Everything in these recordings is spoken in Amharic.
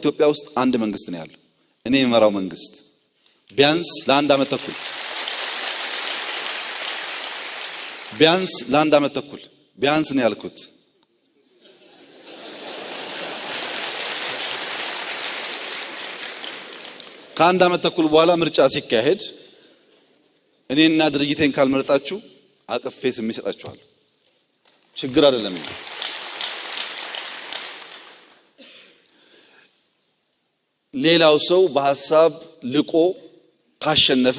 ኢትዮጵያ ውስጥ አንድ መንግስት ነው ያለው። እኔ የመራው መንግስት ቢያንስ ለአንድ ዓመት ተኩል ቢያንስ ነው ያልኩት። ከአንድ ዓመት ተኩል በኋላ ምርጫ ሲካሄድ እኔና ድርጅቴን ካልመረጣችሁ አቅፌ ስም ይሰጣችኋል። ችግር አይደለም። ሌላው ሰው በሐሳብ ልቆ ካሸነፈ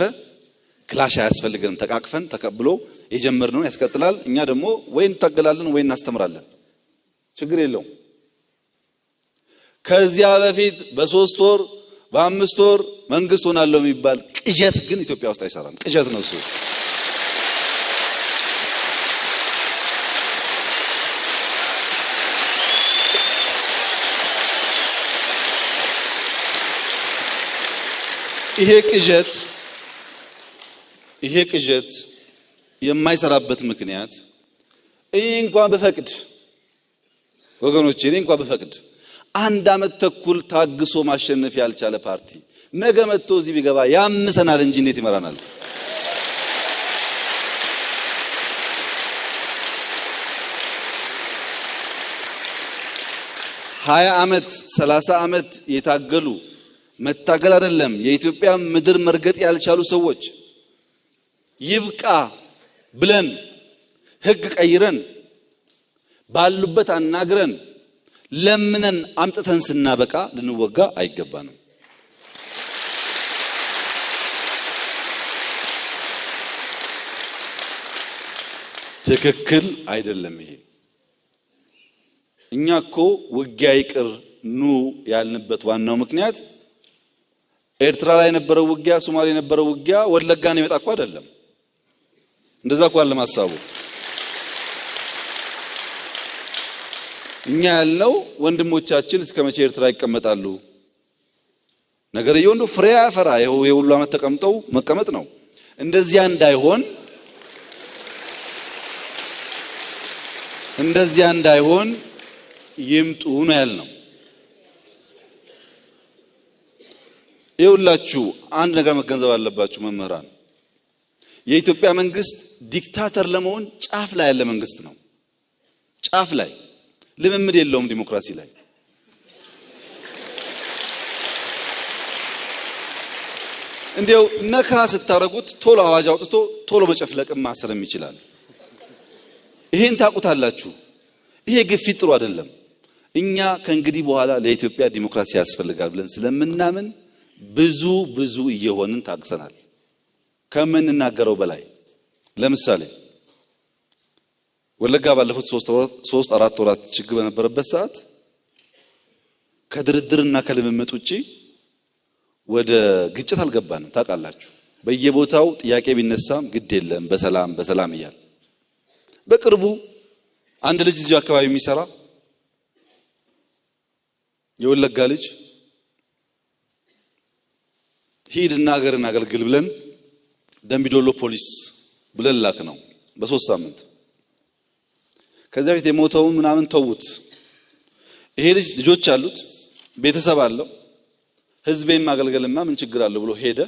ክላሽ አያስፈልገንም። ተቃቅፈን ተቀብሎ የጀመርነው ያስቀጥላል። እኛ ደግሞ ወይ እንታገላለን ወይ እናስተምራለን። ችግር የለውም። ከዚያ በፊት በ3 ወር በ5 ወር መንግስት ሆናለሁ የሚባል ቅዠት ግን ኢትዮጵያ ውስጥ አይሰራም። ቅዠት ነው እሱ። ይሄ ቅዠት የማይሰራበት ምክንያት እኔ እንኳን በፈቅድ ወገኖቼ በፈቅድ አንድ ዓመት ተኩል ታግሶ ማሸነፍ ያልቻለ ፓርቲ ነገ መጥቶ እዚህ ቢገባ ያምሰናል እንጂ እንዴት ይመራናል? ሀያ ዓመት 30 ዓመት የታገሉ መታገል አይደለም የኢትዮጵያ ምድር መርገጥ ያልቻሉ ሰዎች ይብቃ ብለን ህግ ቀይረን ባሉበት አናግረን ለምነን አምጥተን ስናበቃ ልንወጋ አይገባንም። ትክክል አይደለም ይሄ። እኛ እኮ ውጊያ ይቅር ኑ ያልንበት ዋናው ምክንያት ኤርትራ ላይ የነበረው ውጊያ፣ ሶማሌ የነበረው ውጊያ ወለጋን ይመጣ እኮ አይደለም። እንደዛ እኮ አለ ማሳቡ። እኛ ያልነው ወንድሞቻችን እስከ መቼ ኤርትራ ይቀመጣሉ? ነገርየው እንደው ፍሬ ያፈራ የሁሉ ዓመት ተቀምጠው መቀመጥ ነው። እንደዚያ እንዳይሆን ይምጡ ነው ያልነው። ይኸውላችሁ አንድ ነገር መገንዘብ አለባችሁ መምህራን። የኢትዮጵያ መንግስት ዲክታተር ለመሆን ጫፍ ላይ ያለ መንግስት ነው። ጫፍ ላይ ልምምድ የለውም ዲሞክራሲ ላይ። እንዲያው ነካ ስታረጉት ቶሎ አዋጅ አውጥቶ ቶሎ መጨፍለቅም ማሰርም ይችላል። ይሄን ታውቁታላችሁ። ይሄ ግፊት ጥሩ አይደለም። እኛ ከእንግዲህ በኋላ ለኢትዮጵያ ዲሞክራሲ ያስፈልጋል ብለን ስለምናምን ብዙ እየሆንን ታግሰናል ከምንናገረው በላይ። ለምሳሌ ወለጋ ባለፉት 3-4 ወራት ችግር በነበረበት ሰዓት ከድርድርና ከልምምጥ ውጪ ወደ ግጭት አልገባንም። ታውቃላችሁ። በየቦታው ጥያቄ ቢነሳም ግድ የለም በሰላም እያል በቅርቡ አንድ ልጅ እዚሁ አካባቢ የሚሰራ የወለጋ ልጅ ሂድና ሀገርን አገልግል ብለን ደምቢዶሎ ፖሊስ ብለን ላክ ነው በ3 ሳምንት። ከዚያ በፊት የሞተውን ምናምን ተውት። ይሄ ልጅ ልጆች አሉት፣ ቤተሰብ አለው። ህዝቤን ማገልገልማ ምን ችግር አለው ብሎ ሄደ።